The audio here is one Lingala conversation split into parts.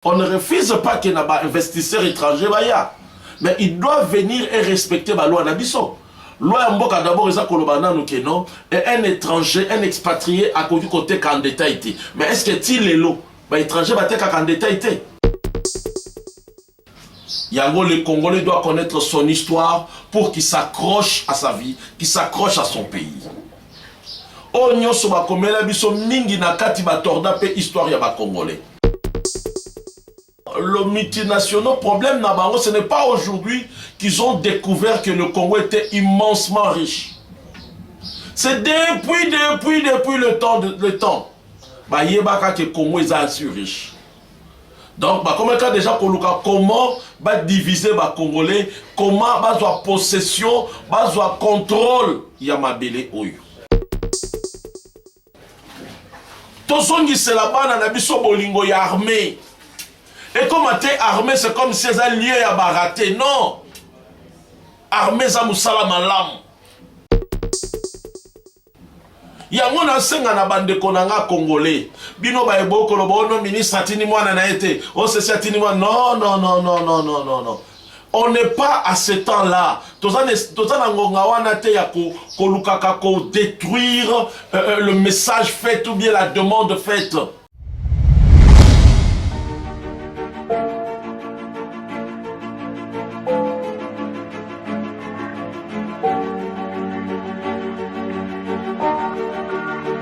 On ne refuse pas qu'il y ait un investisseur étranger, mais il doit venir et respecter la loi d'Abisso. Loi Mboka d'abord, et un étranger, un expatrié à côté en détail. Mais est-ce que tu es l'eau? L'étranger va être en détail. Yango, le Congolais doit connaître son histoire pour qu'il s'accroche à sa vie, qu'il s'accroche à son pays. Oh, nyoso ba komela biso mingi na kati ba torda pe histoire ya ba Congolais. Le multinational problème na bango, ce n'est pas aujourd'hui qu'ils ont découvert que le Congo était immensement riche. C'est depuis le temps. Bah yebaka que le Congo est assez riche. Donc bah comment déjà comment bah diviser ba Congolais, comment bah soit possession, bah soit contrôle ya mabele oyo. Tosongi c'est la bana na biso bolingo ya armée. Et comme tu es armé, c'est comme si c'est lié à baraté. Non. Armé, ça moussala malam. Yango na senga na bande konanga congolais. Bino ba ebo kolobo no ministre atini mwana na été. O c'est atini mwana. Non. On n'est pas à ce temps-là. Tozana ngonga wana te ya ko lukaka ko détruire le message fait ou bien la demande faite.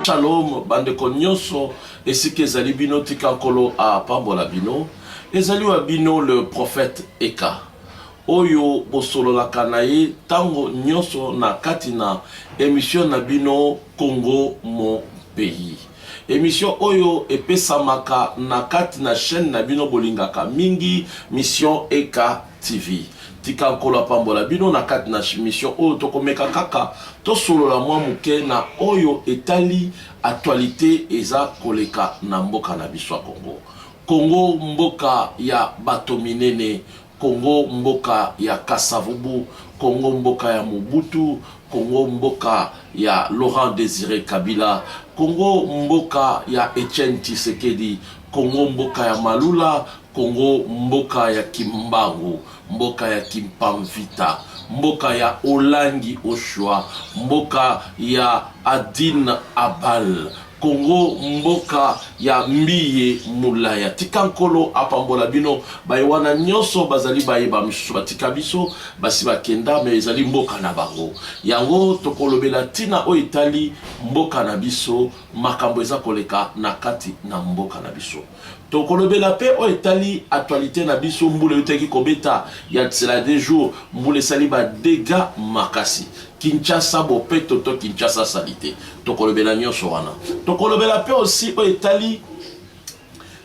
Shalom, bande konyoso, et si que Zali Bino tikankolo a Pambola Bino, et Zali Bino le prophète Eka. Oyo bosolo la kanaye, tango nyoso na katina, émission na Bino Congo mon pays. Émission Oyo epesamaka na katina chaîne na Bino Bolingaka Mingi, mission Eka TV. Tika kola Pambola Bino na kati na mission oyo tokomeka kaka to solo la mwa muke na oyo etali actualité eza koleka na mboka na biso ya Congo mboka ya bato minene, Congo mboka ya Kasavubu, Congo mboka ya Mobutu, Congo mboka ya Laurent Désiré Kabila, Congo mboka ya Etienne Tshisekedi, Congo mboka ya Malula, Congo mboka ya Kimbangu, mboka ya Kimpamvita, mboka ya Olangi Oshua, mboka ya Adin Abal, Congo mboka ya Mbiye Mulaya. Tikankolo apambola bino baywana nyoso bazali bayeba misusu batika biso basi bakenda me ezali mboka na bango. Yango tokolobela tina o Itali mboka na biso makambo eza koleka na kati na mboka na biso. Tokolobela pe o Itali actualité na biso mbule yoteki kobeta ya tsela des jours mbule saliba dega makasi. Kinshasa bope toto Kinshasa salite. Tokolobela nyonso wana. Tokolobela pe aussi au Italie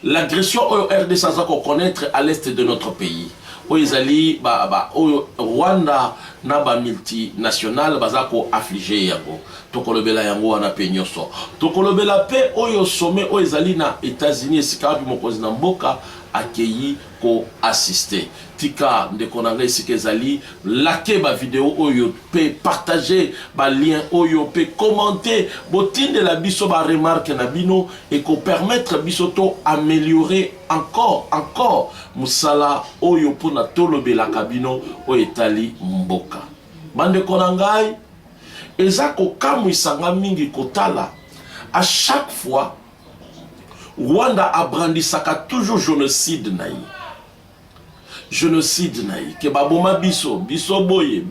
l'agression au RDC ça qu'on connaître à l'est de notre pays. Au Isali au Rwanda na ba multinational bazako affligé yango. Tokolobela yango wana pe nyonso. Tokolobela pe oyo sommet au Isali na États-Unis sikabi mokozi na mboka accueilli ko assister. Tika ndekonanga isike zali like ba vidéo oyo pe partager ba lien oyo pe commenter botinde la biso ba remarque na bino et ko permettre biso to améliorer encore musala oyo pona tolobela kabino o etali mboka bande konangai ezako kamwisanga mingi kotala à chaque fois Rwanda a brandissaka toujours génocide naï. Génocide naï. Que baboma biso boye.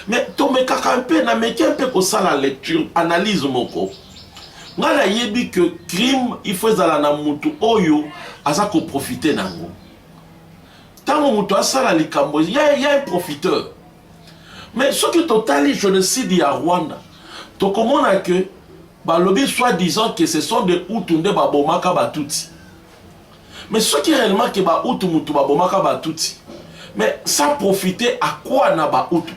Mais tome kaka un peu, na meki un peu ko ça la lecture, analyse moko. Ngala yebi que crime, il faut zala na mutu oyo, aza ko profiter nango. Tango mutu asala likambo, y a un profiteur. Mais ce qui totali génocide ya Rwanda, to komona que balobi soi-disant que ce sont des Hutus de babomaka batuti. Mais ce qui est réellement que ba Hutu mutu babomaka batuti. Mais ça profiter à quoi na ba Hutu?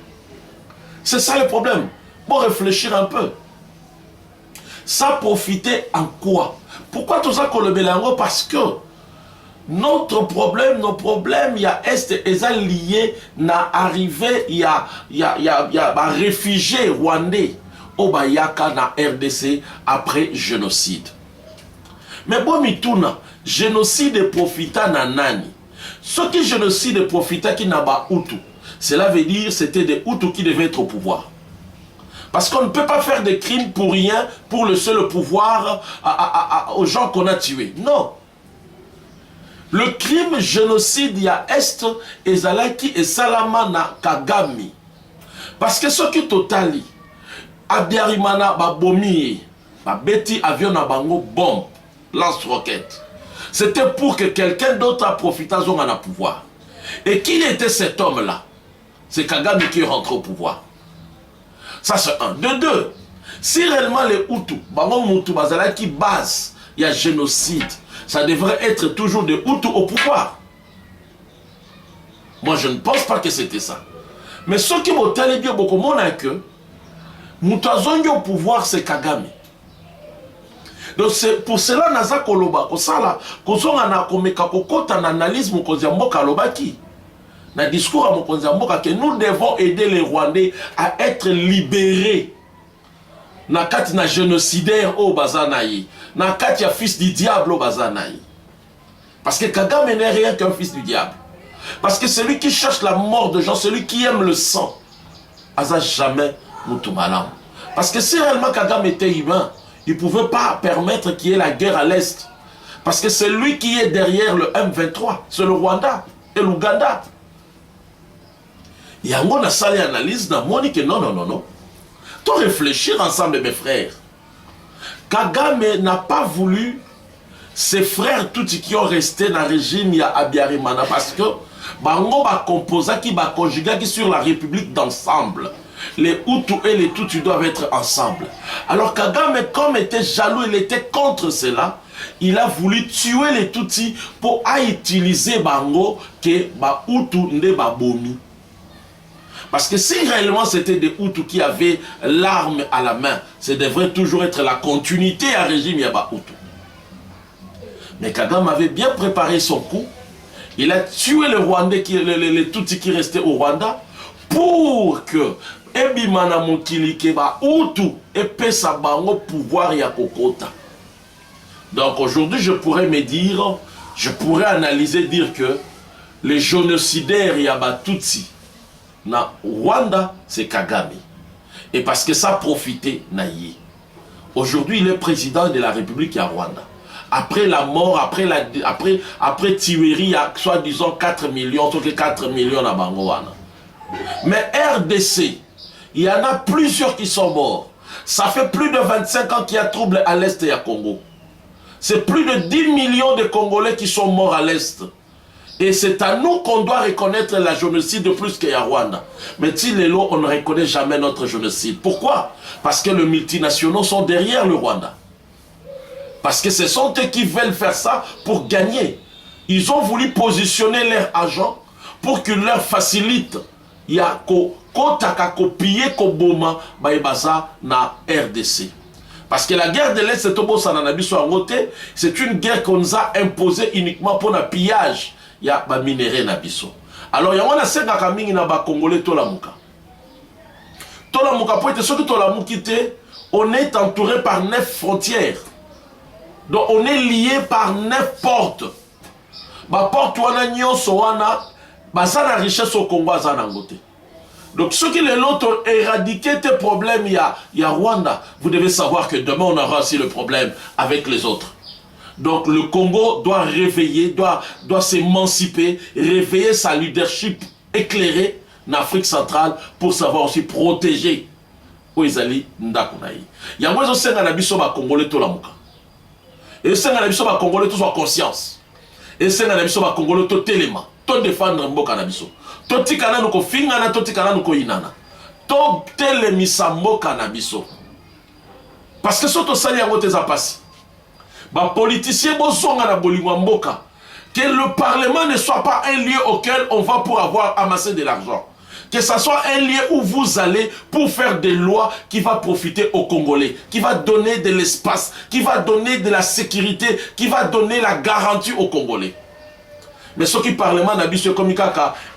C'est ça le problème. Bon réfléchir un peu. Ça profiter en quoi? Pourquoi tout ça qu'on le mélange? Parce que nos problèmes, il y a est lié na arrivé, il y a réfugiés rwandais. Obayaka na RDC après génocide. Mais bon mituna génocide profita na nani. Ce qui génocide profita qui n'a pas Hutu. Cela veut dire c'était des Hutus qui devaient être au pouvoir. Parce qu'on ne peut pas faire des crimes pour rien, pour le seul pouvoir aux gens qu'on a tués. Non. Le crime génocide, il y a Est, Ezalaki et Salamana Kagami. Parce que ce qui totali, Abiyarimana, Babomi, Beti avion na bango bombe, lance-roquette. C'était pour que quelqu'un d'autre a profité de son pouvoir. Et qui était cet homme-là? C'est Kagame qui est rentré au pouvoir. Ça c'est un. De deux, si réellement les Hutus, Bango Moutou Bazala qui base, il y a génocide, ça devrait être toujours des Hutus au pouvoir. Moi je ne pense pas que c'était ça. Mais ce qui m'a tellement bien beaucoup moins que Moutazongi au pouvoir c'est Kagame. Donc c'est pour cela naza koloba kosala kozonga na komeka kokota na analyse mokonzi ya mboka alobaki na discours à mokonzi ya mboka que nous devons aider les Rwandais à être libérés na kati na génocidaire au bazanaï na kati ya fils du diable au bazanaï parce que Kagame n'est rien qu'un fils du diable parce que celui qui cherche la mort de gens, celui qui aime le sang aza jamais mutumalam parce que si réellement Kagame était humain, il ne pouvait pas permettre qu'il y ait la guerre à l'Est. Parce que c'est lui qui est derrière le M23. C'est le Rwanda et l'Ouganda. Il y a une analyse dans moi que non. Tout réfléchir ensemble, mes frères. Kagame n'a pas voulu ses frères tous qui ont resté dans le régime ya Abiyarimana parce que bango ba composa qui ba conjuga qui sur la République d'ensemble. Les Hutus et les Tutsis doivent être ensemble. Alors Kagame, comme était jaloux, il était contre cela, il a voulu tuer les Tutsis pour utiliser Bango que ba Hutu ne ba bomi. Parce que si réellement c'était des Hutus qui avaient l'arme à la main, ça devrait toujours être la continuité à régime Yaba Hutu. Mais Kagame avait bien préparé son coup. Il a tué les Rwandais, les Tutsis qui restaient au Rwanda, pour que Ebimana Mokili Keba Hutu et Pesa Bango pouvoir ya kokota. Donc aujourd'hui je pourrais me dire, je pourrais analyser, dire que les génocidaires Yaba Tutsi na Rwanda c'est Kagame. Et parce que ça a profité Naïe. Aujourd'hui il est président de la République à Rwanda. Après la mort, après Tiweri, il y a soi-disant 4 millions, sauf que 4 millions à Bangoana. Mais RDC, il y en a plusieurs qui sont morts. Ça fait plus de 25 ans qu'il y a trouble à l'Est et à Congo. C'est plus de 10 millions de Congolais qui sont morts à l'Est. Et c'est à nous qu'on doit reconnaître la génocide de plus qu'à Rwanda. Mais Tilelo, on ne reconnaît jamais notre génocide. Pourquoi? Parce que les multinationaux sont derrière le Rwanda. Parce que ce sont eux qui veulent faire ça pour gagner. Ils ont voulu positionner leurs agents pour que leur facilite. Il y a kotaka copier koboma baïbaza na RDC. Parce que la guerre de l'Est, c'est une guerre qu'on nous a imposée uniquement pour le pillage. Il y a ba minéraux nabiso. Alors il y a un senga kamingi na ba Congolais tolamuka. Tolamuka pour être sûr que tolamukite, on est entouré par 9 frontières. Donc on est lié par 9 portes. Ba porte wana nyonso wana baza na richesse au Congo azana ngote. Donc ceux qui les l'autre éradiquer tes problèmes il y a Rwanda, vous devez savoir que demain on aura aussi le problème avec les autres. Donc le Congo doit réveiller, doit s'émanciper, réveiller sa leadership éclairée en Afrique centrale pour savoir aussi protéger Oezali Ndakunaï. Il y a moins de 5 ans à biso ba Congolais to la muka. Et 5 ans à biso ba Congolais to soit conscience. Et 5 ans à biso ba Congolais to téléma, to défendre mboka na biso. To tikana nuko fingana, to tikana nuko inana. To télémisa mboka na biso. Parce que soto sali yango teza pasi. Ba politicien bozonga na bolingwa mboka. Que le Parlement ne soit pas un lieu auquel on va pour avoir amassé de l'argent. Que ce soit un lieu où vous allez pour faire des lois qui va profiter aux Congolais, qui va donner de l'espace, qui va donner de la sécurité, qui va donner la garantie aux Congolais. Mais ce qui Parlement n'a pas comme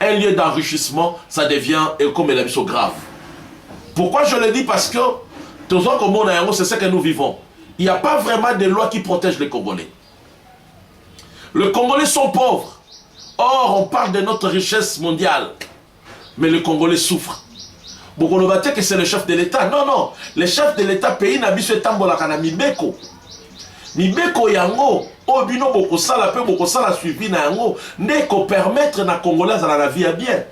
un lieu d'enrichissement, ça devient comme un abysso grave. Pourquoi je le dis? Parce que tout ça comme on a, c'est ce que nous vivons. Il n'y a pas vraiment de loi qui protège les Congolais. Les Congolais sont pauvres. Or, on parle de notre richesse mondiale. Mais les Congolais souffrent. Beaucoup ne battent que c'est le chef de l'État. Non, non. Le chef de l'État pays n'a biso tambola kana mibeko. Mibeko yango, obino boko sala pe boko sala suivi na yango, ne ko permettre na Congolais à la vie à bien.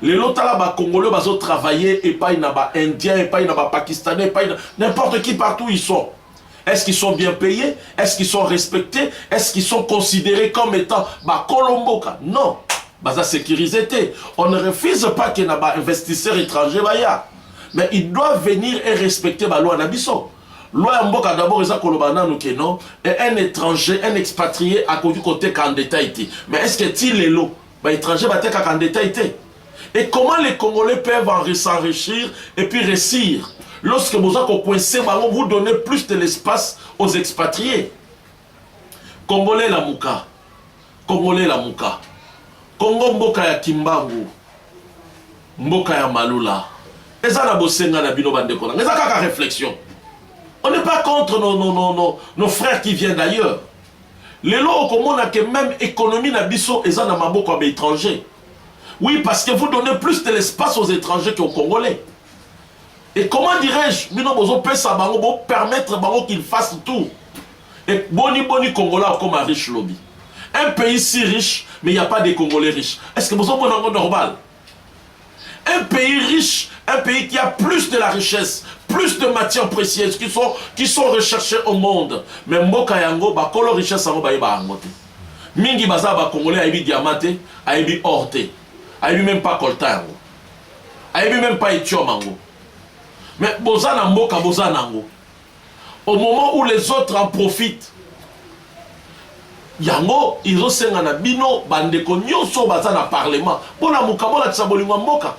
Les lots là bas Congolais bazo travailler et pas na ba Indien et pas na ba Pakistanais, pas n'importe qui partout ils sont. Est-ce qu'ils sont bien payés? Est-ce qu'ils sont respectés? Est-ce qu'ils sont considérés comme étant ba Colomboka? Non. Baza sécurisé. On ne refuse pas qu'il y ait un investisseur étranger. Mais il doit venir et respecter la loi Nabiso. Loi Mboka d'abord, et un étranger, un expatrié à côté candidat. Mais est-ce que il est l'eau? L'étranger va être candidat. Et comment les Congolais peuvent s'enrichir et puis réussir? Lorsque vous avez coincé, vous donnez plus de l'espace aux expatriés. Congolais la mouka. Congolais la mouka. Congo mboka ya Kimbangu, mboka ya Malula. Eza na bosenga na bino bande kona. Eza kaka réflexion. On n'est pas contre nos frères qui viennent d'ailleurs. Les lots komona que même économie na biso eza na maboko ba étranger. Oui, parce que vous donnez plus de l'espace aux étrangers qu'aux Congolais. Et comment dirais-je, bino bozo pesa bango bo permettre bango qu'ils fassent tout. Et boni Congolais comme un riche lobby. Un pays si riche, mais il n'y a pas de Congolais riches. Est-ce que vous avez un normal? Un pays riche, un pays qui a plus de la richesse, plus de matières précieuses qui sont recherchées au monde. Mais Mboka Yango, ba kolo richesse sango ba yeba angote. Mingi baza ba Congolais aibi diamante, aibi orte, aibi même pas coltan, aibi même pas etiomango. Mais bozana Mboka bozanango. Au moment où les autres en profitent, yango izosenga na bino bandeko nyonso baza na parlement bona mukabola tsabolinga mboka.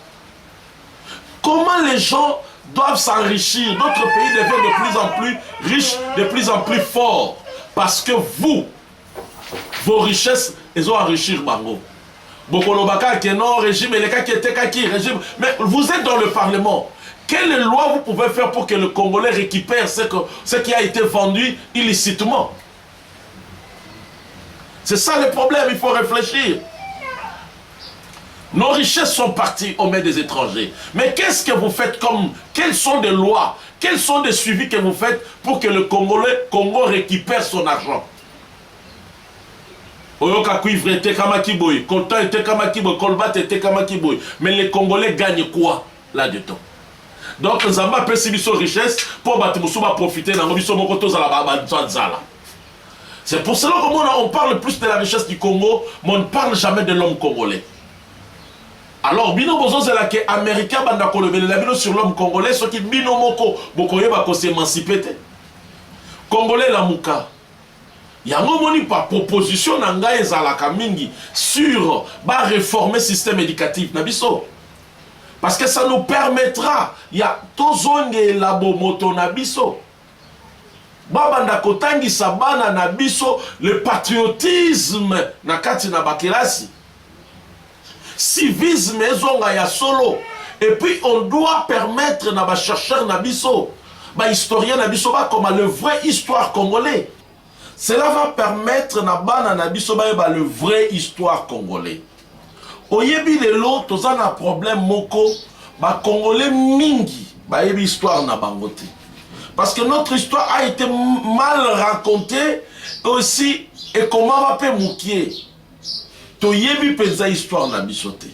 Comment les gens doivent s'enrichir? Notre pays devient de plus en plus riche, de plus en plus fort, parce que vous, vos richesses, ils ont enrichir bango. Bokolobaka qui non régime et les cas qui étaient qui régime, mais vous êtes dans le parlement. Quelle loi vous pouvez faire pour que le Congolais récupère ce qui a été vendu illicitement? C'est ça le problème, il faut réfléchir. Nos richesses sont parties aux mains des étrangers. Mais qu'est-ce que vous faites comme... Quelles sont des lois? Quels sont des suivis que vous faites pour que le Congo récupère son argent? Oyoka cuivre était kamakiboy, coltan était kamakiboy, colbat était kamakiboy. Mais les Congolais gagnent quoi là-dedans? Donc, nous avons appelé ces richesses pour profiter dans nos mokotos à la baba. C'est pour cela qu'on parle plus de la richesse du Congo, mais on ne parle jamais de l'homme congolais. Alors, bino bozo c'est là que les Américains bandako lever la bino sur l'homme congolais, ce qui bino moko bokoye bako s'émanciper. Congolais la muka. Yango moni par proposition nanga ezalaka mingi sur ba réformer le système éducatif na biso. Parce que ça nous permettra ya tozonge labo moto na biso. Babanda kotangi sabana na biso le patriotisme na kati na bakelasi. Civisme ezonga ya solo. Et puis on doit permettre na ba chercheur na biso, ba historien na biso ba comme le vrai histoire congolais. Cela va permettre na bana na biso ba le vrai histoire congolais. Oyebi lelo tozana problème moko ba congolais mingi ba yebi histoire na bangote. Parce que notre histoire a été mal racontée aussi. Et comment va pe moukier? Toyebi penza histoire na bisote.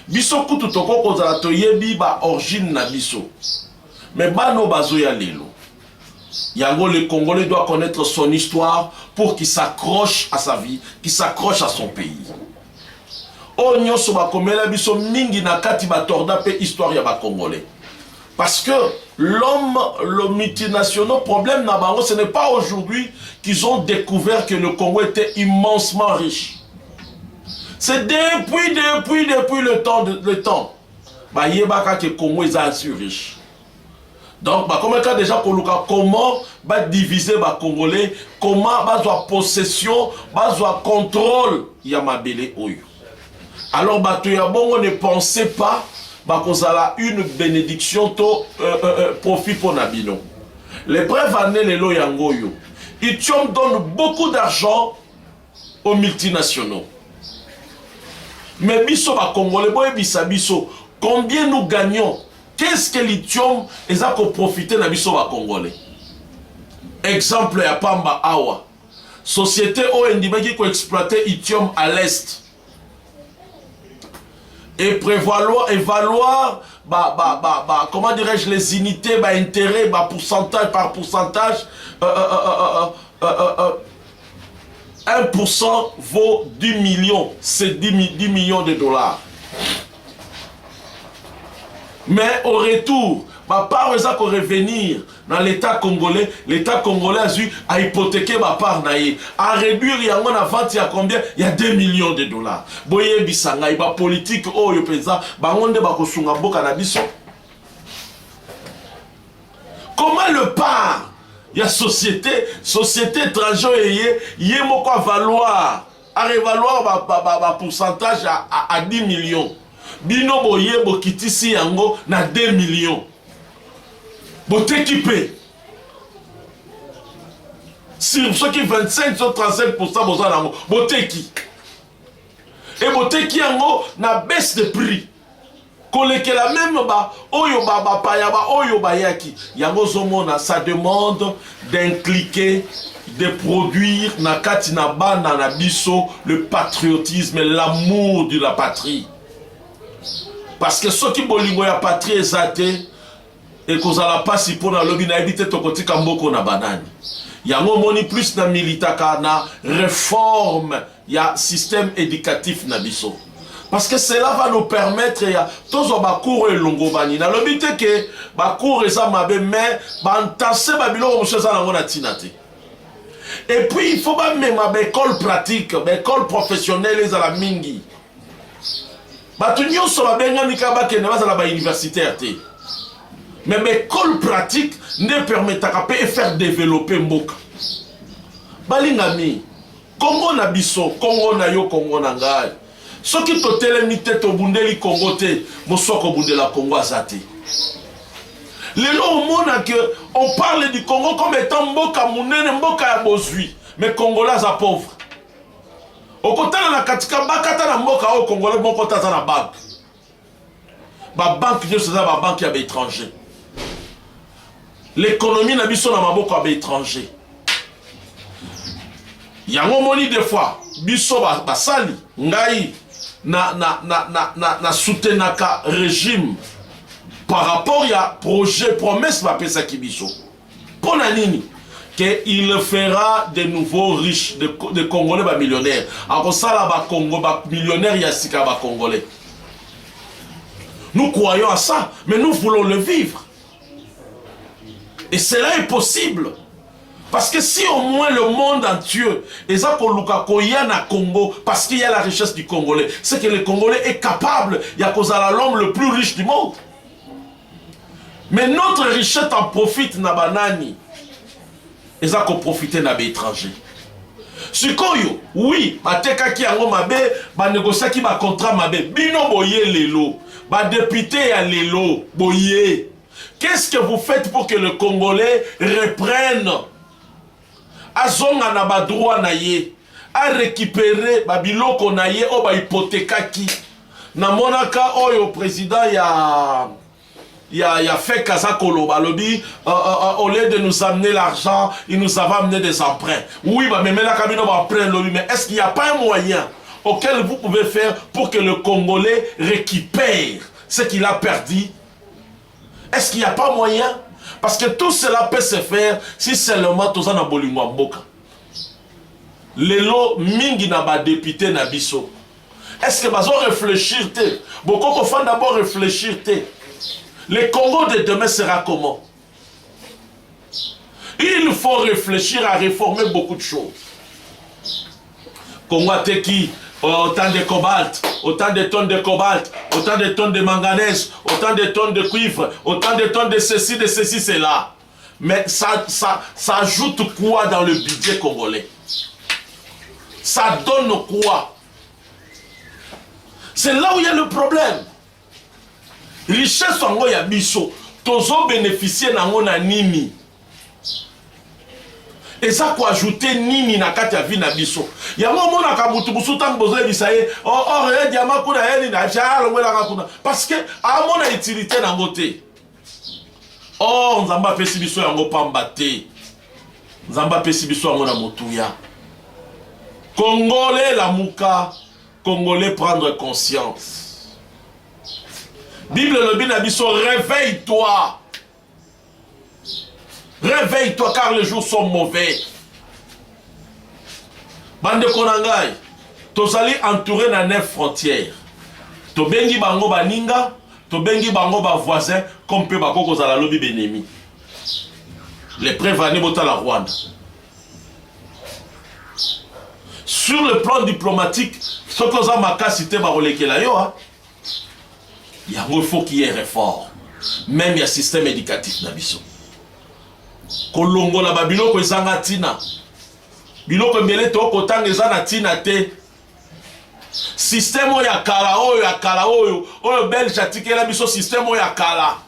Biso kutu toko kozala toyebi ba origine na biso. Mais bano bazo ya lelo. Yango le Congolais doit connaître son histoire pour qu'il s'accroche à sa vie, qu'il s'accroche à son pays. O nyoso ba komela biso mingi na kati ba torda pe histoire ya ba Congolais. Parce que l'homme, le multinational, problème Nabango, ce n'est pas aujourd'hui qu'ils ont découvert que le Congo était immensement riche. C'est depuis le temps. Bah, yebaka que le Congo est assez riche. Donc, bah, comment diviser les Congolais, comment possession, contrôle, Yamabele Oyo. Alors, bah, ne pensez pas bakozala une bénédiction to profit pour Nabino. Les preuves années les loyangoyo. Itiom donne beaucoup d'argent aux multinationaux. Mais biso ba Congolais, boye bisa biso, combien nous gagnons? Qu'est-ce que lithium est à profiter na biso ba Congolais? Exemple ya Pamba Awa. Société ONDB qui exploiter lithium à l'est. Et évaluer comment dirais-je, les unités, intérêt, pourcentage par pourcentage, 1% vaut 10 millions, c'est 10 millions de dollars. Mais au retour, ma part est à revenir dans l'État congolais a eu à hypothéquer ma part naïe, à réduire il y a une vente il y a combien? Il y a 2 millions de dollars. Boye bisanga iba politique oh yo pesa bangonde bakosunga boka na biso. Comment le part? Il y a société étrangère yé moko valoir à révaloir pourcentage à 10 millions. Bino boye bokitisi yango na 2 millions. Botéquipé. Sur ceux qui 25 sur 35% besoin d'amour. Botéki. Et botéki yango na baisse de prix. Koleke la même ba oyo ba payaba oyo ba yaki. Yango zomona ça demande d'incliquer, de produire na kati na bana na biso le patriotisme, l'amour de la patrie. Parce que ceux qui bolingo ya patrie ezate et qu'on a pas si pour la lobby na éviter to kotika mboko na banani. Yango moni plus na militaka na réforme ya système éducatif na biso. Parce que cela va nous permettre ya tozo ba cours longo bani na lobby te ke ba cours eza mabe mais ba ntase ba biloko moseza nango na tinate. Et puis il faut pas même ba école pratique, ba école professionnelle eza la mingi. Ba tunyo so ba benga nikaba ke na ba la universitaire te. Mais mes écoles pratiques ne permettent pas de faire développer Mboka. Balingami, Congo na biso, Congo na yo, Congo na ngai. Ce qui te télémite to bundeli Congo te, mosoko bundela Congo azate. Les lots on parle du Congo comme étant Mboka munene, Mboka ya bozui, mais Congolais à pauvre. Au côté na katika bakata na Mboka au Congolais bon côté na banque. Ba banque yo c'est ba banque ya étranger. L'économie n'a biso na maboko à étranger. Yango moni des fois biso basali ngai na soutenaka régime par rapport à projet promesse ba pesa ki biso. Pour na nini que il fera de nouveaux riches de Congolais ba millionnaires. Ako sala ba Congo ba millionnaires ya sika ba Congolais. Nous croyons à ça, mais nous voulons le vivre. Et cela est possible. Parce que si au moins le monde entier est à Congo, parce qu'il y a la richesse du Congolais, c'est que le Congolais est capable, il y a l'homme le plus riche du monde. Mais notre richesse en profite na banani. Et ça qu'on profite na étranger. Sikoyo, oui, bateka ki yango mabe, ba négocier ki ba contrat mabe, bino boye lelo, ba député ya lelo, boye. Qu'est-ce que vous faites pour que le Congolais reprenne à zonga na ba droit na ye, à récupérer ba biloko na ye o ba hypothéka ki. Na monaka oyo président ya fait Kaza Koloba lobby au lieu de nous amener l'argent, il nous avait amené des emprunts. Oui, bah mais là kabino va prendre lobby, mais est-ce qu'il n'y a pas un moyen auquel vous pouvez faire pour que le Congolais récupère ce qu'il a perdu? Est-ce qu'il n'y a pas moyen? Parce que tout cela peut se faire si seulement tous en abolingo mboka. Lelo mingi na ba député na biso. Est-ce que bazo réfléchir te? Beaucoup faut d'abord réfléchir te. Le Congo de demain sera comment? Il faut réfléchir à réformer beaucoup de choses. Congo Teki, autant de cobalt, autant de tonnes de cobalt, autant de tonnes de manganèse, autant de tonnes de cuivre, autant de tonnes de ceci, cela. Mais ça ajoute quoi dans le budget congolais? Ça donne quoi? C'est là où il y a le problème. Richesse en ya biso, tozo bénéficier nango na nini. Et ça quoi ajouter nini na kati ya vie na biso. Ya mona ka mutu busu tang bozo bisaye oh re diamant kuna yeni na jalo wela kuna parce que a mona utilité na ngote. Oh nzamba pesi biso yango pamba te. Nzamba pesi biso yango na motuya. Congolais la muka, Congolais prendre conscience. Bible le bin abisso, réveille-toi. Réveille-toi car les jours sont mauvais. Bande konangai, tozali entouré na 9 frontières. To bengi bango baninga, to bengi bango ba voisin, comme pe bako kozala lobi benemi. Les prévenus bota la Rwanda. Sur le plan diplomatique, ce que vous avez cité, il faut qu'il y ait réforme. Même il y a un système éducatif dans biso. Kolongo la babilo ko ezanga tina. Biloko mbele to kotanga ezana tina te. Système ya kala oyo belge atikela biso système ya kala.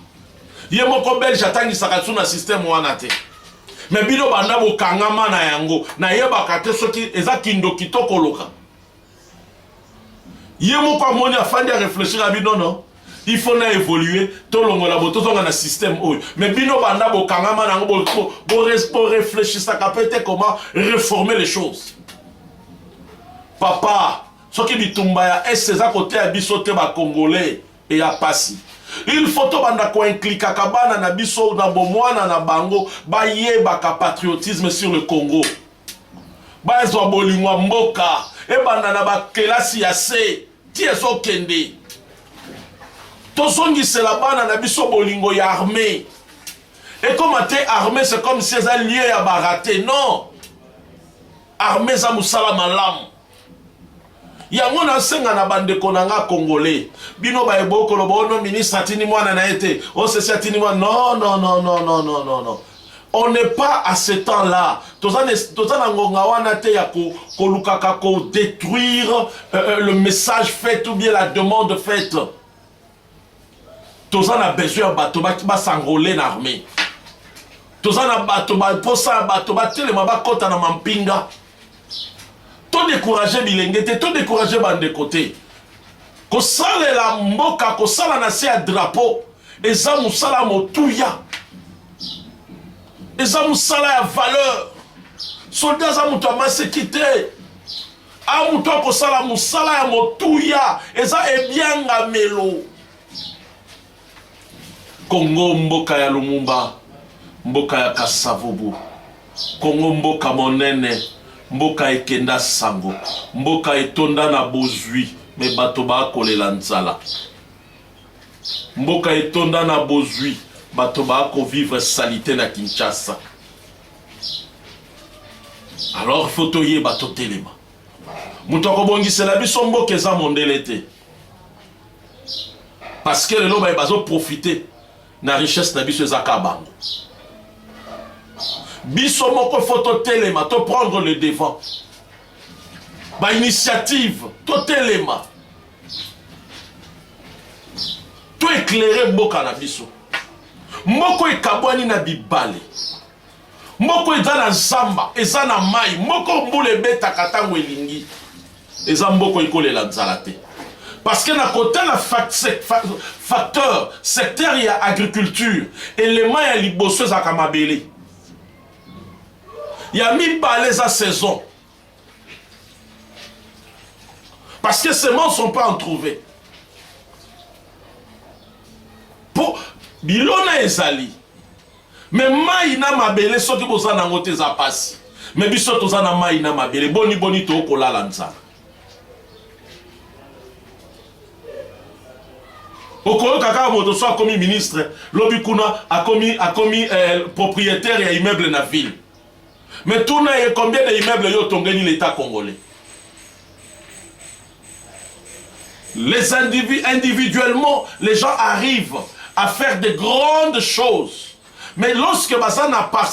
Yemoko belge atangisa na système wana te. Mais bino banda bokangama na yango na yebaka te soki eza kindo kitoko loka. Yemo kwa moni afandi a réfléchir à bino non. Il faut na évoluer to longola boto zonga na système oyo. Mais bino banda bokangama na yango bo réfléchir ça peut-être comment réformer les choses. Papa, soki bitumba ya eza côté ya biso te ba congolais et ya pasi. Il faut to banda ko impliquer kabana na biso na bomwana na bango ba yebaka patriotisme sur le Congo. Ba ezwa bolingwa mboka e banda na ba kelasi ya se ti ezo kende. To songi c'est la bana na biso bolingo ya armée. Et comme t'es armée c'est comme si eza lié ya baraté non. Armée za musala malamu. Yango na senga na bande konanga congolais. Bino ba eboko lo bono ministre atini mwana na été. O c'est atini mwana non. On n'est pas à ce temps-là. Tozana ngonga wana te ya ko lukaka ko détruire le message fait ou bien la demande faite. Tozana besoin bato ba s'enrôler en armée. Tozana bato ba posa bato ba telema ba kota na mampinga. Tout décourager bilengete, tout décourager bande côté. Ko sale la mboka, ko sala na se ya drapeau, eza musala motuya. Eza musala ya valeur. Soldat za mutu amase kite. A mutu ko sala musala ya motuya, eza ebianga melo. Congo mboka ya Lumumba, mboka ya Kasavubu. Congo mboka monene. Mboka ekenda sango, mboka etonda na bozui, me bato ba kolela nzala. Mboka etonda na bozui, bato ba ko vivre salité na Kinshasa. Alors il faut toyer bato telema. Muto ko bongisela biso mboka eza mondele te. Parce que lelo ba bazo profiter na richesse na biso eza kabango. Biso moko photo téléma, to prendre le devant. Ba initiative, to téléma. To éclairer mboka na biso. Moko ekabwani na bibale. Moko eza na zamba, eza na mai, moko mbule beta katango elingi. Eza mboko ikolela nzala te. Parce que na côté la facteur secteur ya agriculture, élément ya liboso za kamabele. Il y a mis balais à saison. Parce que ces semences ne sont pas en trouver. Pour Bilona ezali. Mais maïna mabele soki boza nango te za pasi. Mais biso toza na maïna mabele boni to kolala nzala. Okolo kaka moto so akomi ministre, lobi kuna akomi propriétaire ya immeuble na ville. Mais tout n'a combien d'immeubles yo tongeni l'État congolais? Les individuellement, les gens arrivent à faire de grandes choses. Mais lorsque ça n'a pas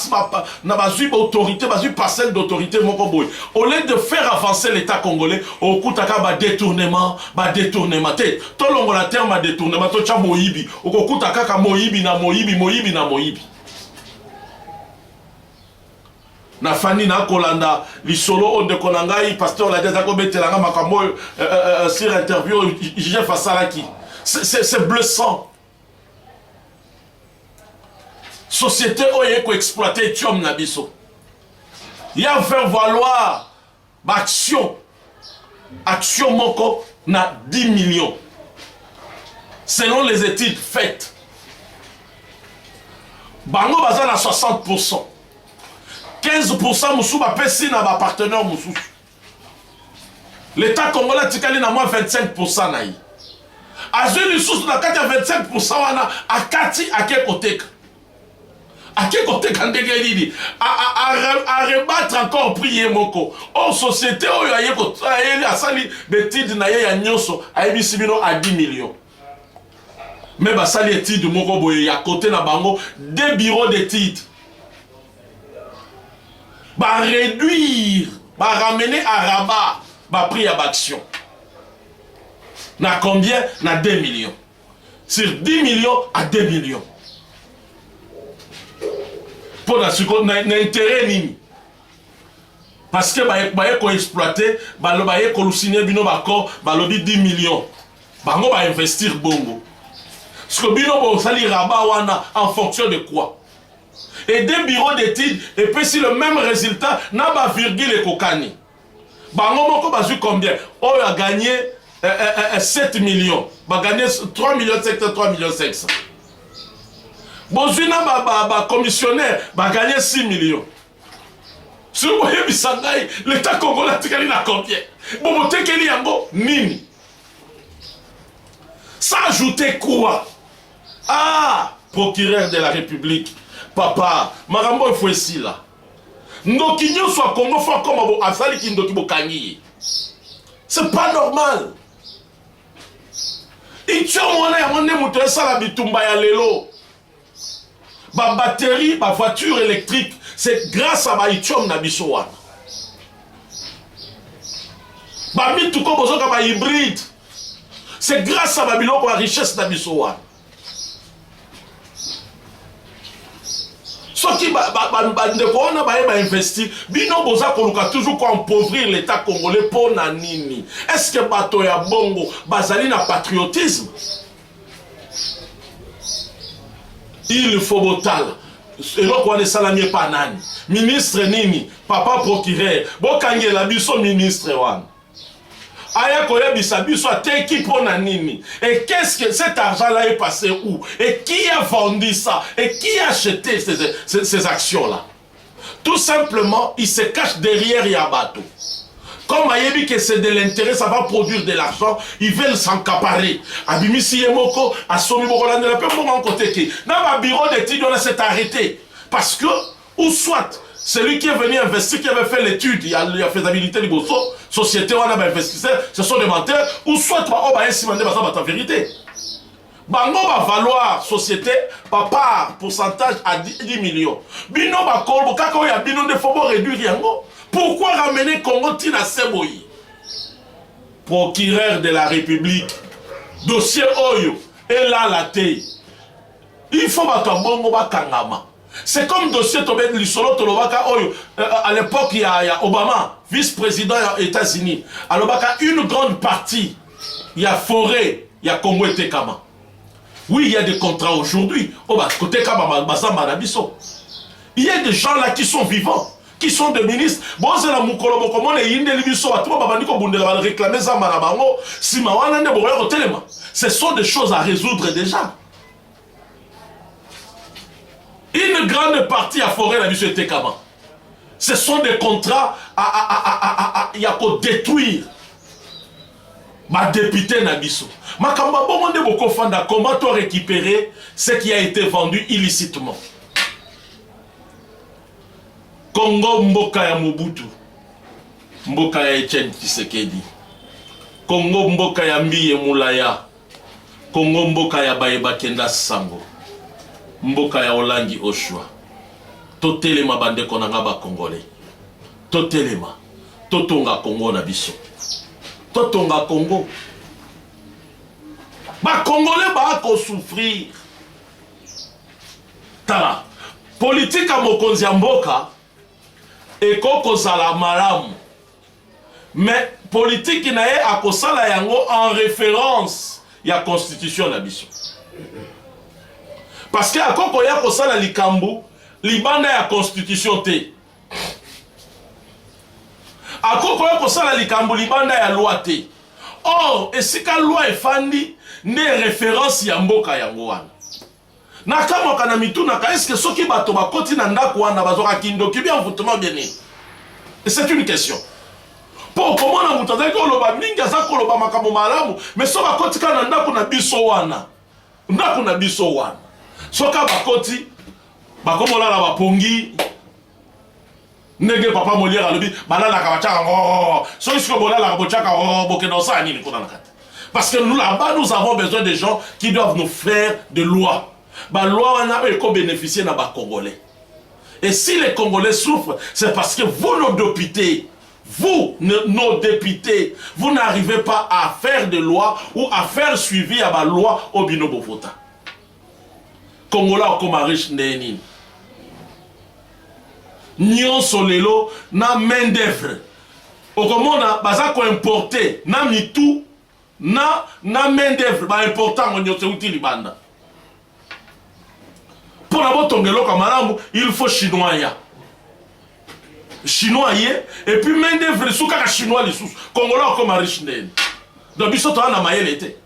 autorité, parcelle d'autorité, au lieu de faire avancer l'État congolais, au coup de détournement, tout le monde a terme détournement, tout le moïbi, au coup de moïbi na moïbi. na fani na kolanda lisolo o de konangai pasteur la déjà ko betelanga makambo sur interview j'ai face à qui c'est blessant. Société oye ko exploiter tiom na biso. Ya faire valoir action moko na 10 millions. Selon les études faites. Bango baza na 60%. 15% moussou ba pesi na ba partenaire moussou. L'État congolais tikali na moins 25% na yi. Azuli sous na kati 25% wana akati akekoteka. Akekoteka ndenge lili a rebattre encore prier moko. O société oyo ayeko asali betide na ye ya nyoso ayebisi bino à 10 millions. Mais basali étude moko boye ya côté na bango des bureaux d'études. Ba réduire, ba ramener à rabat, ba prix à action. Na combien? Na 2 millions. Sur 10 millions à 2 millions. Pour la seconde, na intérêt nini. Parce que ba ko exploiter, ba ko lusine bino bako, ba lobi 10 millions. Bango ba investir bongo. Ce que bino bo sali rabat wana en fonction de quoi? Et des bureaux d'études, et puis si le même résultat n'a pas virgule et kokani. Bango moko bazu combien? Oh, a gagné 7 millions. Ba gagné 3 millions 500, 3 millions 500. Bozuna ba commissionnaire, ba gagné 6 millions. Si vous voyez Bissangaï, l'État congolais tikali na combien? Bobo tekeli yango nini? Ça ajouter quoi? Ah, procureur de la République. Papa, marambo il faut ici là. Ndoki nyo soit Congo fa comme abo asali ki ndoki bokangi. C'est pas normal. Itcho mona ya mone muto esala bitumba ya lelo. Ba batterie, ba voiture électrique, c'est grâce à ba itchom na biso wana. Ba mituko bozoka ba hybride. C'est grâce à ba biloko ya richesse na biso wana. Ce qui va investir, bino boza koluka toujours pour empauvrir l'État congolais pour nanini. Est-ce que bato ya bongo bazali na patriotisme? Il faut botal. Et donc on est salamier pa nani. Ministre nini, papa procureur, bokangela biso ministre wan. Aya koya bisabiso ateki pona nini. Et qu'est-ce que cet argent-là est passé où? Et qui a vendu ça? Et qui a acheté ces actions-là? Tout simplement, il se cache derrière Yabato. Comme Ayebi que c'est de l'intérêt, ça va produire de l'argent, ils veulent s'encaparer. Abimisi Yemoko, Asomi Bokolande, la peu pour mon côté qui. Dans ma bureau d'études, on s'est arrêté. Parce que, ou soit, celui qui est venu investir, qui avait fait l'étude, il y a la faisabilité du bosso, société, on a investi, ce sont des menteurs, ou soit, on va essayer de la vérité. Bango va valoir société, par part, pourcentage à 10 millions. Bino va kolbo, kako ya bino de fobo réduire yango. Pourquoi ramener Congo Tina Seboyi? Procureur de la République, dossier Oyo, et là la tête. Il faut battre bongo bakangama. C'est comme dossier Tobet Lisolo Tolobaka Oyo. À l'époque, il y a Obama, vice-président des États-Unis. Alors, une grande partie, il y a forêt, il y a Congo et Tekama. Oui, il y a des contrats aujourd'hui. Il y a des gens là qui sont vivants, qui sont des ministres. Ce sont des choses à résoudre déjà. Une grande partie à forêt la mission Tekama. Ce sont des contrats à détruire. Ma député Nabiso. Ma kamba bonde boko fanda comment toi récupérer ce qui a été vendu illicitement. Congo mboka ya Mobutu. Mboka ya Etienne Tshisekedi. Congo mboka ya Mbiye Moulaya. Congo mboka ya Bayeba Kenda Sango. Mboka ya Olangi Oshua. Totelema bande konanga ba Congolais. Totelema. Totonga Congo na biso. Totonga Congo. Ba Congolais ba ko souffrir. Tala. Politique à mokonzi ya mboka. et kozala malamu. Mais politique na ye akosala yango en référence ya constitution na biso. Parce que akoko ya kosala likambo libanda ya constitution te. Akoko ya kosala likambo libanda ya loi te. Or, esika loi efandi ne référence ya mboka yango wana. Na kama kana mituna ka est-ce que soki bato bakoti na ndako wana bazoka kindoki bien foutement bien ni. C'est une question. Pour comment na mutazali ko loba mingi aza ko loba makambo malamu, mais so bakoti kana ndako na biso wana. Ndako na biso wana. Soka bakoti bakomola la bapongi nege papa Molière alobi balala ka bachaka ngo so isko bolala ka bochaka ngo bokeno sa nini kona nakata. Parce que nous là-bas nous avons besoin de gens qui doivent nous faire de loi. Ba loi wana eko bénéficier na ba Congolais. Et si les Congolais souffrent, c'est parce que vous nos députés, nos députés, vous n'arrivez pas à faire des lois ou à faire suivi à la loi au binobo vota. Congolais comme riche neni. Nyon solelo na main d'œuvre. Au commande baza ko importer na mitu na main d'œuvre ba important on yote utili banda. Pour la tongelo kamalamu, il faut chinois ya. Chinois y et puis main d'œuvre souka ka chinois les sous. Congolais comme riche neni. Donc biso to na mayele été.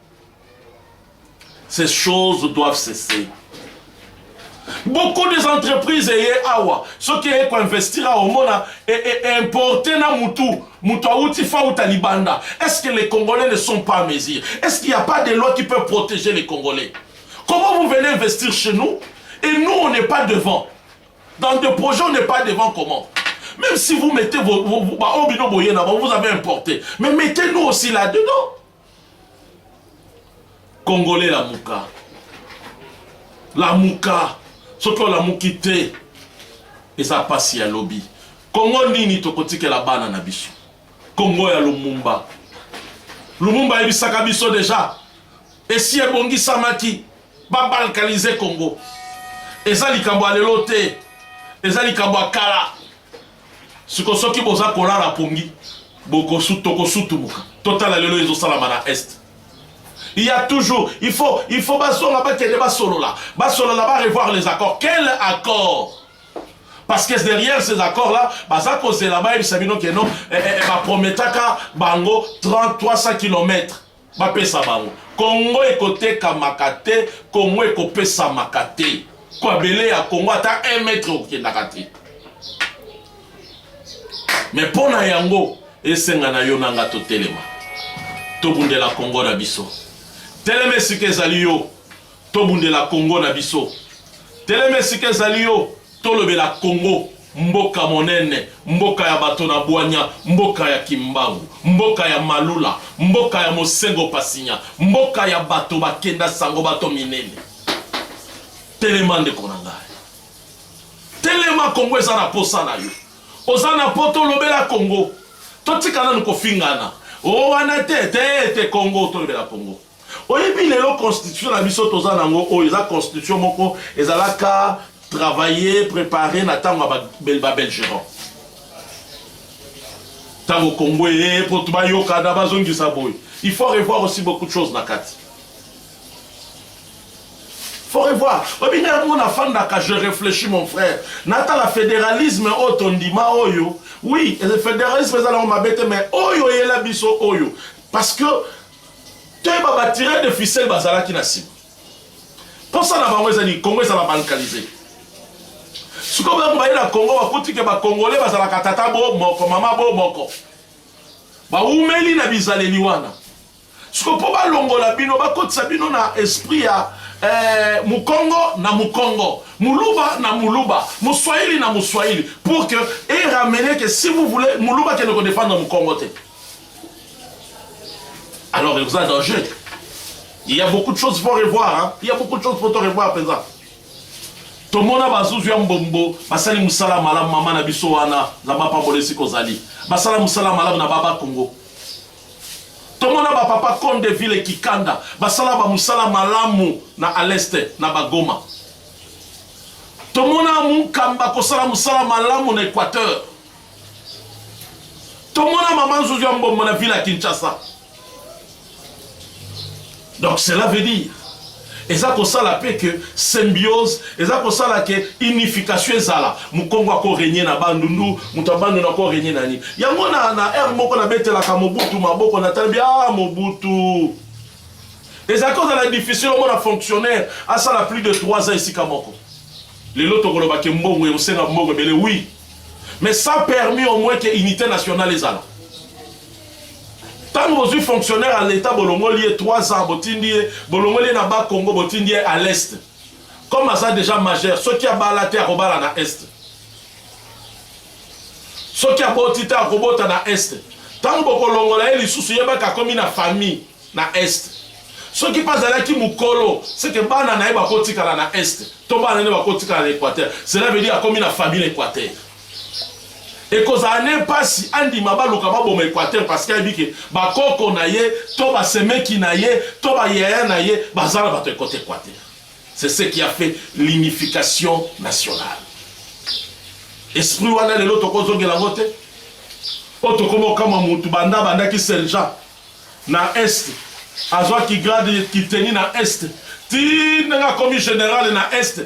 Ces choses doivent cesser. Beaucoup des entreprises awa, ceux qui ont investi au monde et importer na mutu auti fa ou talibanda. Est-ce que les Congolais ne sont pas à mesure? Est-ce qu'il n'y a pas de loi qui peut protéger les Congolais? Comment vous venez investir chez nous et nous on n'est pas devant? Dans des projets on n'est pas devant comment? Même si vous mettez vous avez importé, mais mettez-nous aussi là-dedans. Congolais la mouka. La mouka. Surtout la moukité et ça passe à lobby. Congo nini tokotike la bana na biso. Congo ya Lumumba. Lumumba ebisaka biso déjà. Et si ebongi samaki ba balkaniser Congo. Eza likambo alelo te. Eza likambo akala. Siko soki boza kolala pongi. Boko sutoko sutumuka. Total alelo ezo salama na est. Il y a toujours, il faut revoir les accords. Quel accord? Parce que derrière ces accords-là, c'est là-bas, il s'agit que non, prometaka bango 300 km. Congo est côté Kamakate, Congo est côté Samakate. Quoi, belé à Congo, à 1 mètre au Kendakate. Mais pour Nayango, et c'est un yonanga to telema. Tobunde la Congo na biso. Teleme sike zaliyo, tobunde la Congo na biso. Teleme sike zaliyo, tolobe la Congo, mboka monene, mboka ya bato na Bwanya, mboka ya Kimbangu, mboka ya Malula, mboka ya Mosengo Pasinya, mboka ya bato bakenda sango bato minene. Telema nde konangai. Telema Congo ezana posa na yo. Ozana poto lobe la Congo. Totikana nuko fingana. O wana te Congo tolobe la Congo. Oyebi lelo constitution na biso toza nango o eza constitution moko ezalaka travailler préparer na tango ba belgeron. Tango Congo pour tuba yoka da bazongisa boy. Il faut revoir aussi beaucoup de choses na kati. Faut revoir. Oyebi na mon afanda ka je réfléchis mon frère. Nata la fédéralisme otondima oyo. Oui, le fédéralisme ezala mabete mais oyo yela biso oyo parce que tu vas tirer de ficelle bazala qui n'a si. Pour ça, la Congo ça va bancaliser. Ce qu'on va voir dans Congo, va coûter que les Congolais bazala katata bo moko mama bo moko. Ba umeli na bizale liwana. Ce qu'on peut pas longola bino ba côté sabino na esprit ya Mukongo na Mukongo, Muluba na Muluba, Muswahili na Muswahili pour que et ramener que si vous voulez Muluba qui ne défendre Mukongo te. Alors, il y a un danger. Il y a beaucoup de choses qu'il faut revoir. Hein? Il y a beaucoup de choses qu'il faut revoir à présent. Tout le monde a besoin de mbombo. Basali musala malam mama na biso wana la mapa bolesi kozali. Basala musala malam na baba Congo. Tout le monde a papa compte de ville Kikanda. Basala ba musala malamu na à l'est na Bagoma. Tout le monde a mukamba kosala musala malamu na Équateur. Tout le monde a maman sous un bon la ville à Kinshasa. Donc cela veut dire, et ça comme ça la paix que symbiose, et ça comme ça la que unification est là. Mukongo a régné na bandundu, mutabando na ko régné nani. Yango na air moko na bete la Mobutu maboko na talbi ah Mobutu. Et ça cause de la difficile au monde à fonctionnaire, à ça la plus de 3 ans ici Kamoko. Les loto ko ba ke mbongo et osenga mbongo bele oui. Mais ça a permis au moins que l'unité nationale est là. Tant que vous êtes fonctionnaire à l'État, Bolongo lié 3 ans, Bolongo lié na Congo, Botindi à l'Est. Comme ça déjà majeur, ceux qui ont balaté à Robala na Est. Ceux qui ont botité à Robota na Est. Tant que Bolongo là, ils sont comme une famille na Est. Ceux qui passent là qui Mukolo, c'est que Bana na Eba Kotika na Est. Tomba na Eba Kotika na l'Équateur. Cela veut dire comme une famille l'Équateur. Et que ça n'est pas si Andy Mabalou Kababo Équateur parce qu'il dit que Bakoko naye, Toba Semeki naye, Toba Yaya naye, Bazala va te côté Équateur. C'est ce qui a fait l'unification nationale. Esprit wana lelo tokozo gelangote. Otokomo kama mutu banda banda ki selja na est. Azwa ki grade ki teni na est. Ti nga commis général na est.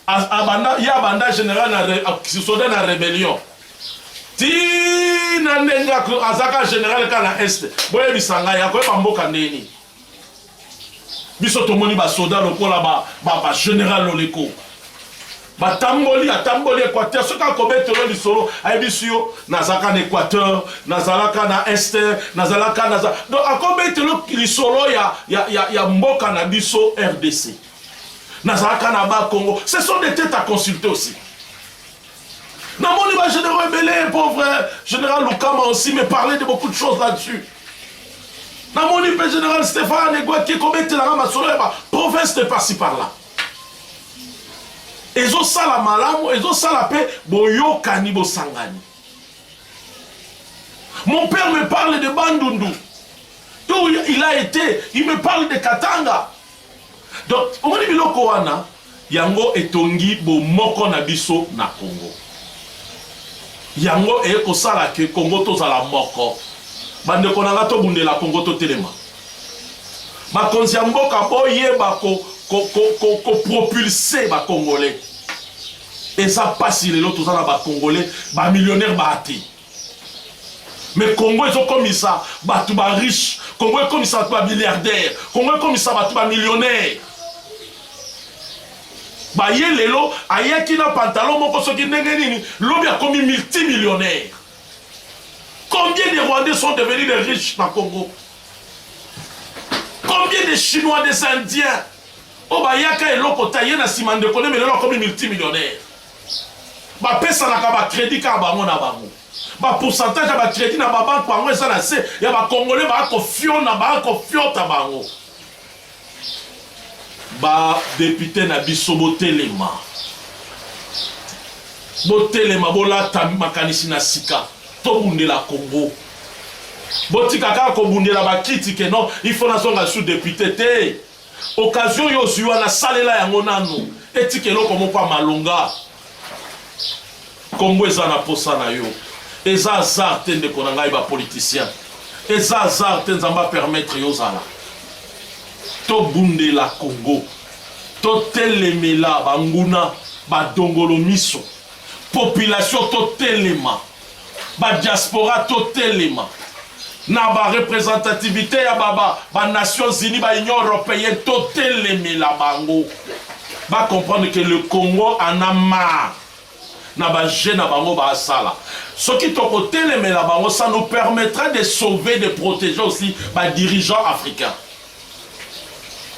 Abanda ya banda général na soda na rébellion. Tina nenga azaka général kana est boye bisanga ya ko bamboka ndeni biso tomoni ba soda lokola ba général loleko batamboli atamboli Équateur soka kobetelo lisolo ayebisio nazaka na Équateur nazalaka na est nazalaka na donc akobetelo lisolo ya mboka na biso RDC nazalaka na ba Congo. Ce sont des têtes à consulter aussi. Non, mon général Belé, pauvre général Lukama aussi, me parlait de beaucoup de choses là-dessus. Non, mon général Stéphane Egua qui commettait la rame à province de par-ci par-là. Ils ont ça la malam, ils ont ça la paix, boyo kanibo sangani. Mon père me parle de Bandundu. D'où il a été, il me parle de Katanga. Donc, au moment de wana, yango etongi bo moko na biso na Congo. Yango e ko sala ke Congo to zala moko bande ko nanga to bunde la Congo to telema ba konzi mboka boye ba ko propulser ba congolais et ça passe les autres zala ba congolais ba millionnaire ba ati mais Congo ils ont comme ça ba tout ba riche Congo comme ça ba milliardaire Congo comme ça ba tout ba millionnaire. Bah yé lelo ayaki na pantalon moko soki ndenge nini lobi a commis multimillionnaire. Combien de Rwandais sont devenus des riches dans Congo? Combien de Chinois, des Indiens? Oh bah yaka eloko taillé na simande koné mais lelo commis multimillionnaire. Bah pesa na kaba crédit ka bango na bango. Bah pourcentage ba crédit na ba banque bango ça na se ya ba congolais ba ko fiona ba ko fiota bango. Ba député na biso botelema bolata makanisi na sika to bundela Congo botika kaka ko bundela bakiti ke non il faut na zonga sous député te occasion yo zuwa na salela yango nanu etikelo komo pa malonga Congo eza na posa na yo eza azar te ndeko na ngai ba politicien eza azar te nzamba permettre yo zala to bundela Congo to telemela banguna ba dongolo miso population to telema ba diaspora to telema na ba représentativité ya ba Nations Unies ba Union Européenne to telemela bango ba comprendre que le Congo en a marre na ba jeune bango ba sala ce qui to ko telemela bango ça nous permettra de sauver de protéger aussi ba dirigeants africains.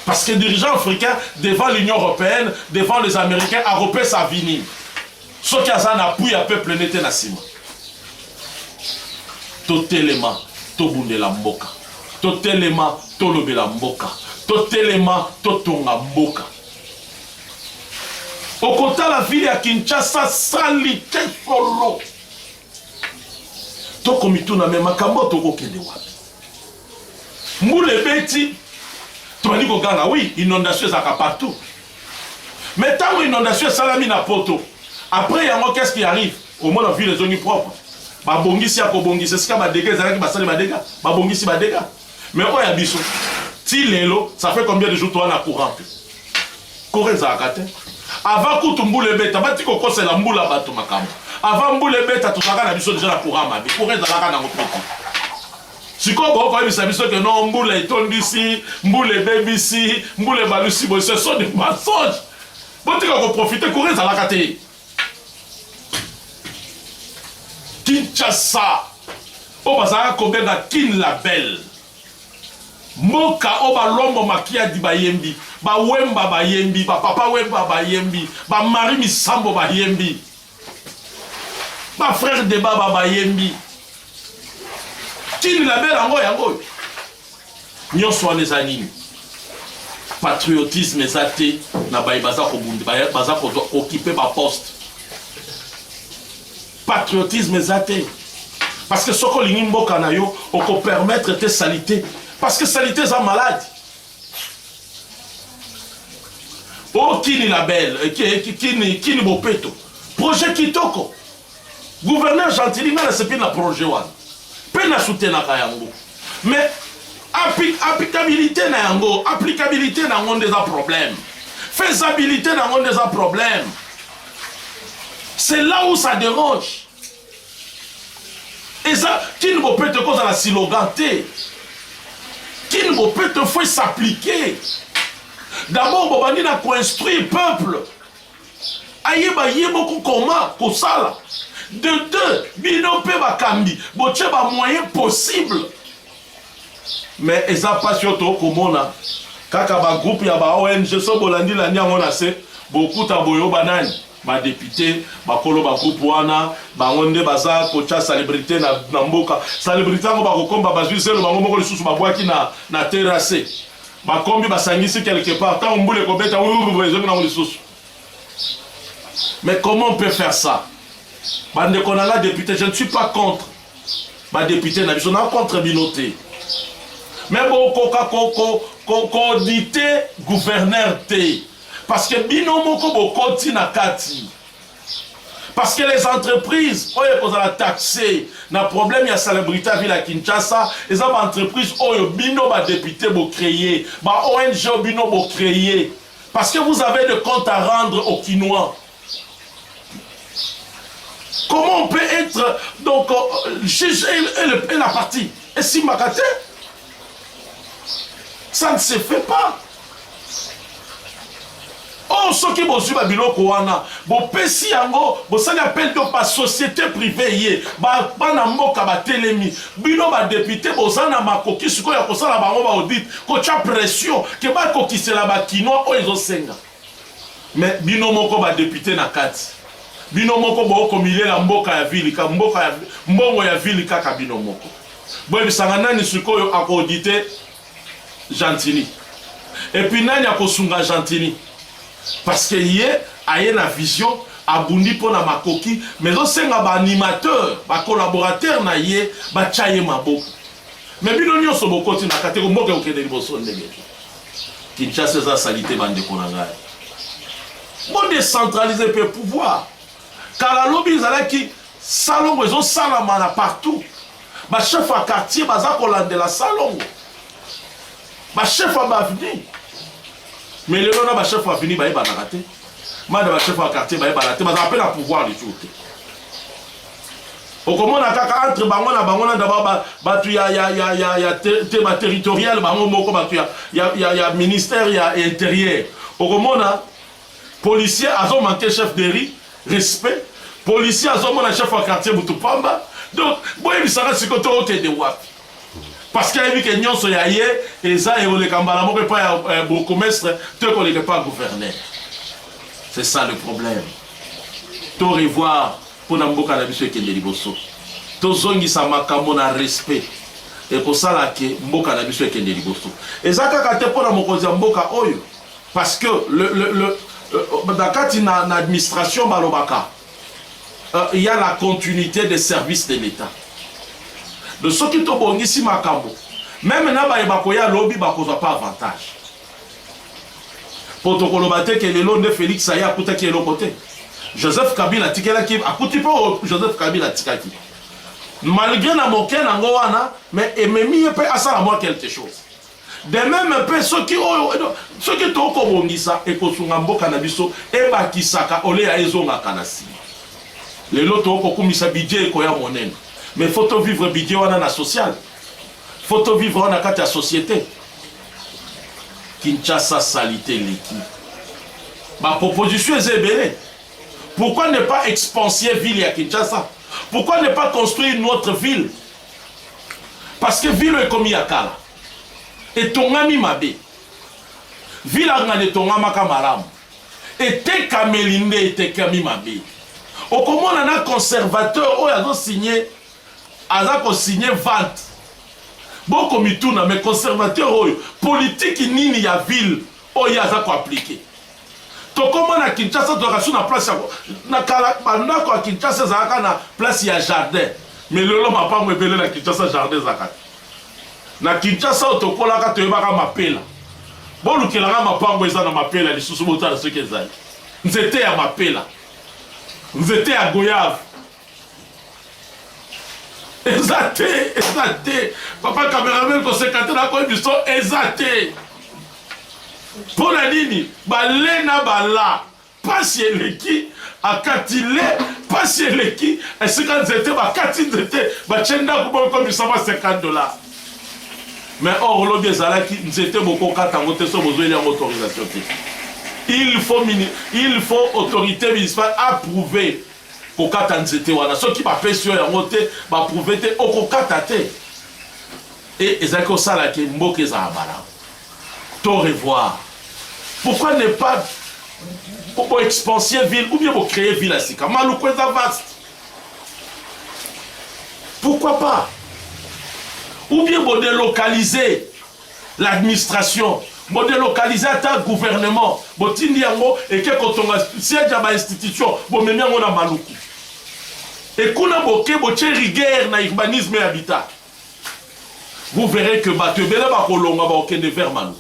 Parce que les dirigeants africains, devant l'Union européenne, devant les Américains, Européens Savini. Ce qui a un appui à peuple n'était pas si. Totelema, tobundela mboka. Totelema, tolobela mboka. Totelema, totonga mboka. Au côté de la ville à Kinshasa, sali, solo. Tokomitu na me makambo toko kende wapi. Moule beti. Oui, inondation ça partout. Mais tant que l'inondation est salami na poto, après, qu'est-ce qui arrive? Au moins, on a vu les zones propres. babongisi ya kobongisa esika badega ezalaki basali badega babongisi badega mais oyo ya biso ti lelo ça fait combien de jours toi na courant courant ezalaka te avant kutu mbula ebeta bati kokosela mbula bato makambo avant mbula ebeta tozalaka na biso déjà na courant mabe courant ezalaka nango peti sikoyo bokoyebisa biso ke non mbula etondisi mbula ebebisi mbula ebalusi boye ce sont des mensonges botika koprofite courant ezalaka te Kinshasa o bazalaka kobenga kin label moka o balombo makia di bayembi bawemba bayembi bapapa wemba bayembi bamari misambo bayembi bafrère de baba bayembi kin label yango nyonso wana eza nini patriotisme eza te na baye baza kobundi baza kokipe baposte patriotisme ezate parce que soko lingi mboka na yo oko permettre te salité parce que salité eza malade o kini label kini bopeto projet kitoko gouverneur Gentili nga na sepi na projet wana pe na soutenaka yango mais applicabilité na yango applicabilité na yango ndeza problème faisabilité na yango ndeza problème. C'est là où ça dérange. Et ça, qui ne peut te cause à la siloganté, qui ne peut te faire s'appliquer. D'abord, Bobani n'a construit le peuple. Aïe, beaucoup comment, Kosala. De deux, Binope Bakambi, Boche ba moyen possible. Mais ils n'ont pas surtout comme on a. Kaka ba groupe ya ba ONG, so bolandi la nia on a se, beaucoup taboyo banani. Ba député bakolo ba groupe wana bangonde baza kocha célébrité na mboka célébrité ngo bakokomba bazwiselo bango moko lisusu babwaki na terrasse bakombi basangisi quelque part tant mbule ko beta wezo na lisusu. Mais comment on peut faire ça? Bande konala député, je ne suis pas contre ba député na biso na contre binoté, mais bon ko dité gouverneur té. Parce que bino moko bokoti na kati. Parce que les entreprises, oyo kozala taxé, na problème ya célébrité ville à Kinshasa, les entreprises oyo bino ba député bo créer, ba ONG bino bo créer. Parce que vous avez des comptes à rendre aux Kinois. Comment on peut être donc juge et la partie? Et si Makate, ça ne se fait pas. Oh, ce qui est ba biloko wana, bo pesi yango, bo sali appel de pa société privée ba na mboka ba telemi, bino ba député bo zana makoki siko ya kosala bango ba audit, ko cha pression ke ba kokisela ba kino o ezo senga. Mais bino moko ba député na kati. Bino moko bo komile la mboka ya ville ka mboka ya mbongo ya ville kaka bino moko. Bo bisanga nani siko yo akodité Gentili. Et puis nani akosunga Gentili. Parce que hier, il y a une vision, abundi pour na makoki, mais aussi un animateur, un collaborateur na yé, ba chaye maboko. Mais bino nyo soboko ti na kateko mboka okende liboso ndenge. Kinshasa za salité bande konanga. Bon décentraliser le pouvoir. Car la lobby zalaki salon ils ont salamana partout. Ba chef à quartier baza kolande la salon. Ba chef à bavini. Mais le nom de chef a fini, il va rater. Madame le chef de quartier, il va rater. Mais ça appelle à pouvoir les choses. Au comment on a entre Bangona d'abord, il y a territorial, il y a ministère, il y a intérieur. Au comment on a policier, ils ont manqué chef de riz, respect. Policier, ils ont manqué chef de quartier, Boutupamba. Donc, bon, il s'arrête sur le côté de WAP. Parce qu'il y a vu que nous sommes allés, et ça, et on est pas beaucoup mestre, tant qu'on n'est pas gouverneur. C'est ça le problème. Tout revoir pour Namboka la mission qui est liboso. Tout zongi sa makambo na respect. Et pour ça là que Mboka la mission qui est liboso. Et ça quand tu pour la mokozi Mboka oyo, parce que dans l'administration balobaka, il y a la continuité des services de l'État. De ceux qui t'ont ici makambo, même maintenant il y a lobby bakozwa pas avantage. Pour te colombater que le long de Félix Aya a qui est l'autre côté. Joseph Kabila tikela qui a coûté pas Joseph Kabila tikaki. malgré na moke nango wana mais ememi pe asala moi quelque chose. De même un peu ceux qui toko bongisa et kosunga mboka na biso e bakisaka ole ya ezonga kanasi. Les lots toko kumisa budget ko ya monene. Mais faut vivre budget wana na social. Faut vivre wana kati ya société. Kinshasa salité l'équipe. Ma proposition est ébélée. Pourquoi ne pas expanser ville à Kinshasa? Pourquoi ne pas construire une autre ville? Parce que ville est comme Yakala. Et ton ami Mabé. Ville a ton ami Kamaram. Et te Kamelinde et te Kami Mabé. Au comment on a un conservateur, oh, ils ont signé, signé vente. Bon, comme il tourne, mais conservateur, oh, politique, ni ya ville, oh, ils ont appliqué. To comment na Kinshasa to rasu na place na kala banda ko Kinshasa zaka na place ya jardin mais le lolo mapa mo ebele na Kinshasa jardin zaka na Kinshasa to kola ka to ebaka mapela bo lukela nga mapango eza na mapela lisusu bota na soki ezali nzete ya mapela nzete ya goyave ezate papa cameraman ko sekate na ko biso ezate. Pour la nini, balena bala, pas eleki, akatile, pas eleki, et ce quand c'était, bakati c'était, bachenda comme ça va $50. Mais or l'objet des alaki, c'était beaucoup katangote sur besoin d'une autorisation. Il faut autorité municipale approuver pour katanzete wana. Ceux qui m'appellent sur la montée, approuver au kokatate. Et ezako salaki mboke za abala. Au revoir. Pourquoi ne pas pour expanser ville ou bien pour créer ville à Sika? Maloukou est vaste. Pourquoi pas? Ou bien pour délocaliser l'administration, pour délocaliser un gouvernement, pour tindiango et que quand on a siège à ma institution, pour mener on a Maloukou. Et qu'on a boqué pour rigueur na urbanisme et habitat. Vous verrez que Batebele va kolonga va aucun de vers Maloukou.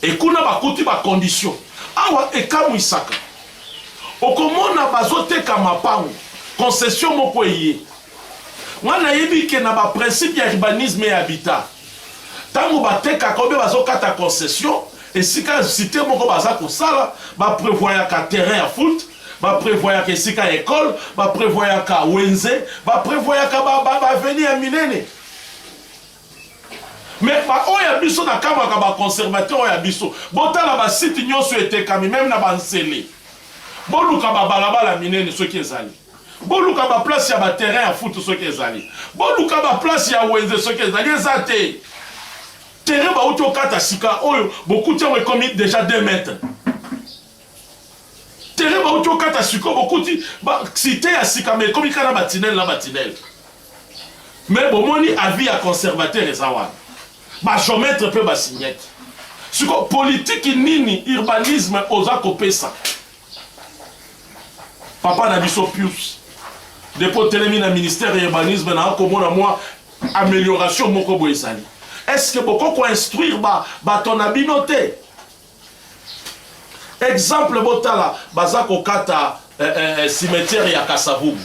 Et kuna bakuti ba condition awa ekamu isaka okomona bazote kama pango concession moko eye wana yebi ke na ba principe ya urbanisme et habitat tango bateka kobe bazokata concession et sika cité moko baza kosala ba prévoya ka terrain ya foot ba prévoya ke sika école ba prévoya ka wenze ba prévoya ka ba venir minene. Mais oya biso na kama ka ba conservateur oya biso botala ba site nyonso etekami même na bansele boluka ba balabala minene soki ezali boluka ba place ya ba terrain ya foot soki ezali boluka ba place ya wenze soki ezali ezate terrain ba uto kata sika oyo beaucoup tiens comme déjà 2 mètres terrain ba uto kata sika beaucoup ti ba cité ya sika mais comme kana batinel na batinel mais bomoni avis ya conservateur ezawana ba géomètre peut ba signer. Ce que politique nini urbanisme osa kopesa. Papa na biso pius. Depuis télémi na ministère urbanisme na komona moi amélioration moko boisali. Est-ce que beaucoup ko instruire ba ton abinoté? Exemple botala bazako kata cimetière ya Kasavubu.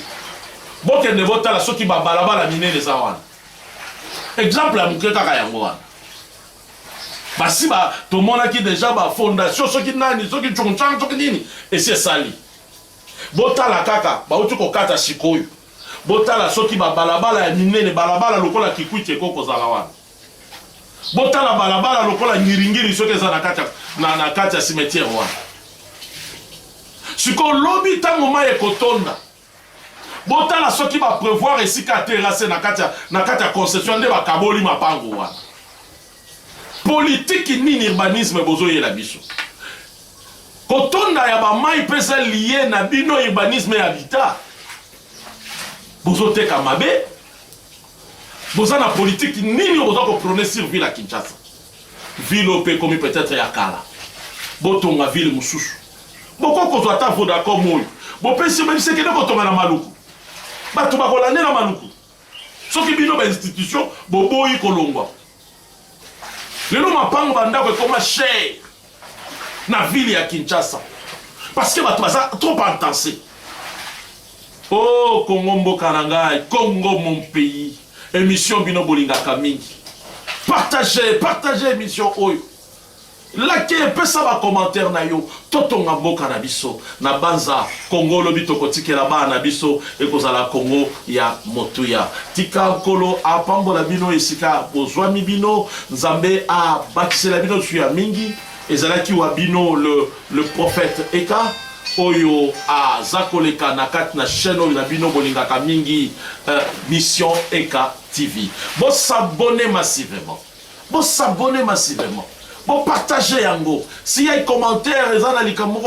Boke ne botala soki ba balabala minene zawana. Exemple à Mouké Kakayangoa. Basi ba tout le monde qui déjà ba fondation ceux qui nani ceux qui chonchang ceux qui nini et c'est sali. Bota la kaka ba utu ko kata sikoyo. Bota la ceux qui ba balabala ya minene balabala lokola kikuite koko zalawana. Bota la balabala lokola ngiringiri ceux qui za na kata cimetière wa. Siko lobi tango maye kotonda. Botala soki ba prévoir ici ka terrasser na kata concession de ba kaboli mapango wana. Politique ni urbanisme bozo yela biso. Kotonda ya ba mai pesa lié na bino urbanisme et habitat. Bozo te kamabe. Boza na politique nini bozo ko prôner sur ville à Kinshasa. Ville opé comme peut-être ya kala. Botonga ville mususu. Boko ko zo ata voda comme moi. Bo pesi même c'est que ne kotonga na Maloukou. Bato bakolande na Maloukou soki bino ba institution boboyi kolongwa lelo mapango bandako ekoma cher na ville ya Kinshasa parce que bato baza trop intensé Oh, Congo Mbokanangai, Congo mon pays. Émission Bino Bolinga Kamingi. Partagez émission Oyo. Lake pesa ba commentaire na yo totonga mboka na biso na banza Congo lobi tokotikela ba na biso ekozala Congo ya motuya tika kolo apambola bino esika bozwami bino nzambe a bakisela bino suya mingi ezalaki wa bino le prophète Eka oyo a zakoleka na kat na chaîne na bino bolingaka mingi mission Eka TV. Bon s'abonner massivement. Bon, partagez yango. S'il y a des commentaires, les gens qui ont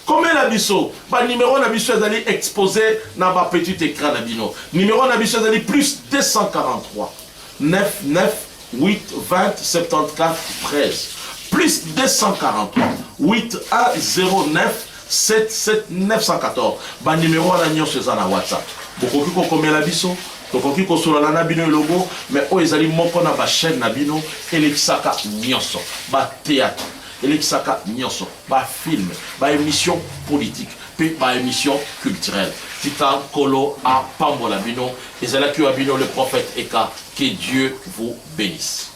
comment la biso, bah numéro na biso est exposé dans ma petit écran na bino. Numéro na biso est plus 243 9 9 8 20 74 13 plus 243 8 1 0 9 7 7 914. Bah numéro na nyonso na WhatsApp. Beaucoup qui comment la biso. Tokoki kosola na bino logo mais o ezali moko na ba chaîne na bino elekisaka nyonso ba théâtre elekisaka nyonso ba film ba émission politique puis ba émission culturelle tika kolo a pambola bino ezalaki wa bino le prophète Eka. Que Dieu vous bénisse.